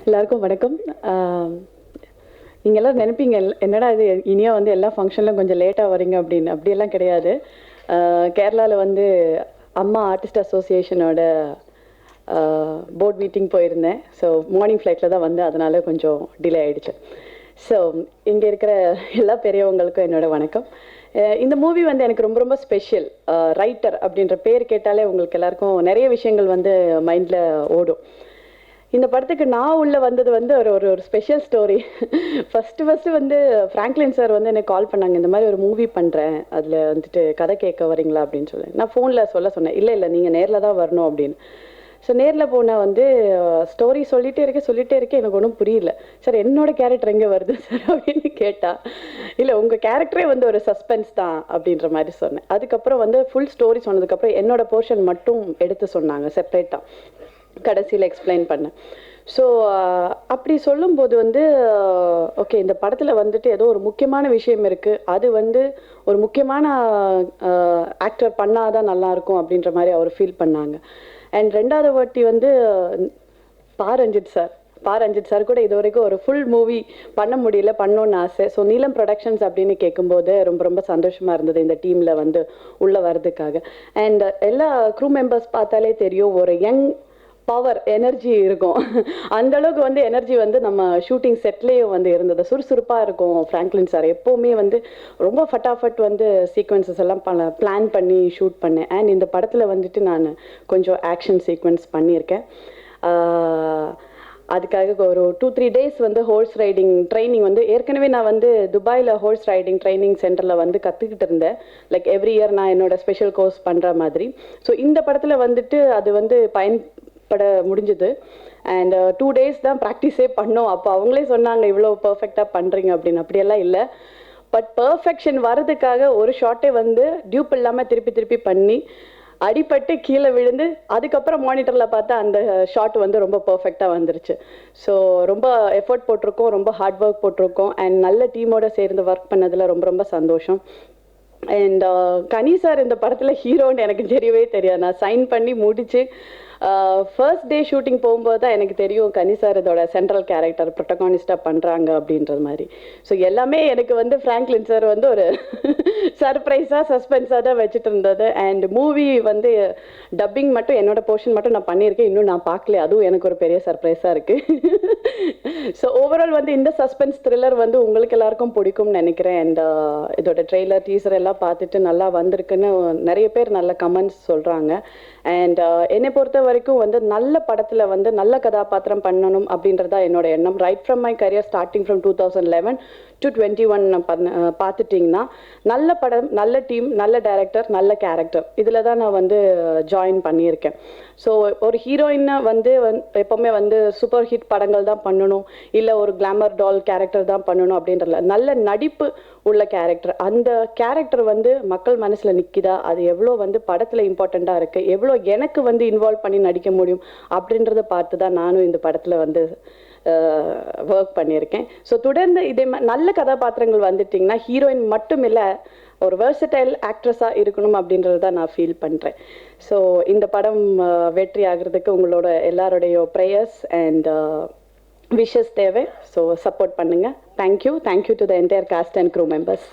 எல்லாருக்கும் வணக்கம். நீங்கள் எல்லோரும் நினைப்பீங்க என்னடா இது இனியா வந்து எல்லா ஃபங்க்ஷன்லையும் கொஞ்சம் லேட்டாக வரீங்க அப்படின்னு. அப்படியெல்லாம் கிடையாது. கேரளாவில் வந்து அம்மா ஆர்டிஸ்ட் அசோசியேஷனோட போர்ட் மீட்டிங் போயிருந்தேன். ஸோ மார்னிங் ஃப்ளைட்டில் தான் வந்து அதனால் கொஞ்சம் டிலே ஆகிடுச்சு. ஸோ இங்கே இருக்கிற எல்லா பெரியவங்களுக்கும் என்னோட வணக்கம். இந்த மூவி வந்து எனக்கு ரொம்ப ரொம்ப ஸ்பெஷல். ரைட்டர் அப்படின்ற பேர் கேட்டாலே உங்களுக்கு எல்லாருக்கும் நிறைய விஷயங்கள் வந்து மைண்டில் ஓடும். இந்த படத்துக்கு நான் உள்ளே வந்தது வந்து ஒரு ஒரு ஸ்பெஷல் ஸ்டோரி. ஃபஸ்ட்டு வந்து ஃப்ராங்க்லின் சார் வந்து எனக்கு கால் பண்ணாங்க, இந்த மாதிரி ஒரு மூவி பண்ணுறேன், அதில் வந்துட்டு கதை கேட்க வரீங்களா அப்படின்னு சொல்லி. நான் ஃபோனில் சொன்னேன், இல்லை நீங்கள் நேரில் தான் வரணும் அப்படின்னு. ஸோ நேரில் போனால் வந்து ஸ்டோரி சொல்லிகிட்டே இருக்கேன், எனக்கு ஒன்றும் புரியல. சார் என்னோடய கேரக்டர் எங்கே வருது சார் அப்படின்னு கேட்டால், இல்லை உங்கள் கேரக்டரே வந்து ஒரு சஸ்பென்ஸ் தான் அப்படின்ற மாதிரி சொன்னேன். அதுக்கப்புறம் வந்து ஃபுல் ஸ்டோரி சொன்னதுக்கப்புறம் என்னோடய போர்ஷன் மட்டும் எடுத்து சொன்னாங்க செப்ரேட்டாக, கடைசியில் எக்ஸ்பிளைன் பண்ணேன். ஸோ அப்படி சொல்லும்போது வந்து ஓகே, இந்த படத்தில் வந்துட்டு ஏதோ ஒரு முக்கியமான விஷயம் இருக்குது, அது வந்து ஒரு முக்கியமான ஆக்டர் பண்ணாதான் நல்லாயிருக்கும் அப்படின்ற மாதிரி அவர் ஃபீல் பண்ணாங்க. அண்ட் ரெண்டாவது வாட்டி வந்து ரஞ்சித் சார் கூட இது வரைக்கும் ஒரு ஃபுல் மூவி பண்ண முடியல, பண்ணோன்னு ஆசை. ஸோ நீலம் ப்ரொடக்ஷன்ஸ் அப்படின்னு கேட்கும்போது ரொம்ப ரொம்ப சந்தோஷமாக இருந்தது இந்த டீமில் வந்து உள்ளே வர்றதுக்காக. அண்ட் எல்லா க்ரூ மெம்பர்ஸ் பார்த்தாலே தெரியும், ஒரு யங் பவர் எனர்ஜி இருக்கும். அந்த அளவுக்கு வந்து எனர்ஜி வந்து நம்ம ஷூட்டிங் செட்லேயும் வந்து இருந்தது. சுறுசுறுப்பாக இருக்கும் ஃப்ராங்க்லின் சார். எப்போவுமே வந்து ரொம்ப ஃபட்டாஃபட் வந்து சீக்வன்சஸ் எல்லாம் பிளான் பண்ணி ஷூட் பண்ணேன். அண்ட் இந்த படத்தில் வந்துட்டு நான் கொஞ்சம் ஆக்ஷன் சீக்வன்ஸ் பண்ணியிருக்கேன். அதுக்காக ஒரு 2-3 டேஸ் வந்து ஹோர்ஸ் ரைடிங் ட்ரைனிங் வந்து ஏற்கனவே நான் வந்து துபாயில் ஹோர்ஸ் ரைடிங் ட்ரைனிங் சென்டரில் வந்து கற்றுக்கிட்டு இருந்தேன். லைக் எவ்ரி இயர் நான் என்னோட ஸ்பெஷல் கோர்ஸ் பண்ணுற மாதிரி. ஸோ இந்த படத்தில் வந்துட்டு அது வந்து பயன்பட முடிஞ்சுது. அண்ட் 2 டேஸ் தான் ப்ராக்டிஸே பண்ணோம். அப்போ அவங்களே சொன்னாங்க இவ்வளோ பர்ஃபெக்டாக பண்ணுறீங்க அப்படின்னு. அப்படியெல்லாம் இல்லை, பட் பர்ஃபெக்ஷன் வர்றதுக்காக ஒரு ஷாட்டே வந்து டியூப் இல்லாமல் திருப்பி பண்ணி அடிப்பட்டு கீழே விழுந்து அதுக்கப்புறம் மானிட்டரில் பார்த்தா அந்த ஷாட் வந்து ரொம்ப பர்ஃபெக்டாக வந்துருச்சு. ஸோ ரொம்ப எஃபர்ட் போட்டிருக்கோம், ரொம்ப ஹார்ட் ஒர்க் போட்டிருக்கோம். அண்ட் நல்ல டீமோட சேர்ந்து ஒர்க் பண்ணதில் ரொம்ப ரொம்ப சந்தோஷம். அண்ட் கனி சார் இந்த படத்தில் ஹீரோன்னு எனக்கு தெரியவே தெரியாது. நான் சைன் பண்ணி முடிச்சு ஃபர்ஸ்ட் டே ஷூட்டிங் போகும்போது தான் எனக்கு தெரியும் கனி சார் இதோட சென்ட்ரல் கேரக்டர் ப்ரொட்டகானிஸ்டாக பண்ணுறாங்க அப்படின்றது மாதிரி. ஸோ எல்லாமே எனக்கு வந்து ஃப்ராங்க்லின் சார் வந்து ஒரு சர்ப்ரைஸாக சஸ்பென்ஸாக தான் வச்சுட்டு இருந்தது. அண்ட் மூவி வந்து டப்பிங் மட்டும் என்னோடய போர்ஷன் மட்டும் நான் பண்ணியிருக்கேன், இன்னும் நான் பார்க்கல. அதுவும் எனக்கு ஒரு பெரிய சர்ப்ரைஸாக இருக்குது. ஸோ ஓவரால் வந்து இந்த சஸ்பென்ஸ் த்ரில்லர் வந்து உங்களுக்கு எல்லாருக்கும் பிடிக்கும்னு நினைக்கிறேன். அண்ட் இதோட ட்ரெய்லர் டீசர் எல்லாம் பார்த்துட்டு நல்லா வந்திருக்குன்னு நிறைய பேர் நல்ல கமெண்ட்ஸ் சொல்கிறாங்க. அண்ட் என்னை பொறுத்த வரைக்கும் வந்து நல்ல படத்தில் வந்து நல்ல கதாபாத்திரம் பண்ணணும் அப்படின்றதா என்னோட எண்ணம். Right from my career starting from 2011 to 21 பார்த்துட்டிங்கன்னா நல்ல படம், நல்ல டீம், நல்ல டைரக்டர், நல்ல கேரக்டர், இதில் தான் நான் வந்து ஜாயின் பண்ணியிருக்கேன். ஸோ ஒரு ஹீரோயினை வந்து எப்போவுமே வந்து சூப்பர் ஹிட் படங்கள் தான் பண்ணணும், இல்லை ஒரு கிளாமர் டால் கேரக்டர் தான் பண்ணணும் அப்படின்றல, நல்ல நடிப்பு உள்ள கேரக்டர், அந்த கேரக்டர் வந்து மக்கள் மனசில் நிற்கிதா, அது எவ்வளோ வந்து படத்தில் இம்பார்ட்டண்ட்டாக இருக்குது, எவ்வளோ எனக்கு வந்து இன்வால்வ் பண்ணி நடிக்க முடியும் அப்படின்றத பார்த்து தான் நானும் இந்த படத்தில் வந்து ஒர்க் பண்ணியிருக்கேன். ஸோ தொடர்ந்து இதே நல்ல கதாபாத்திரங்கள் வந்துட்டிங்கன்னா ஹீரோயின் மட்டும் இல்லை, ஒரு வெர்சடைல் ஆக்ட்ரஸாக இருக்கணும் அப்படின்றது தான் நான் ஃபீல் பண்ணுறேன். ஸோ இந்த படம் வெற்றி ஆகிறதுக்கு உங்களோட எல்லாருடைய ப்ரேயர்ஸ் அண்ட் விஷஸ் தேவை. ஸோ சப்போர்ட் பண்ணுங்கள். Thank you to the entire cast and crew members.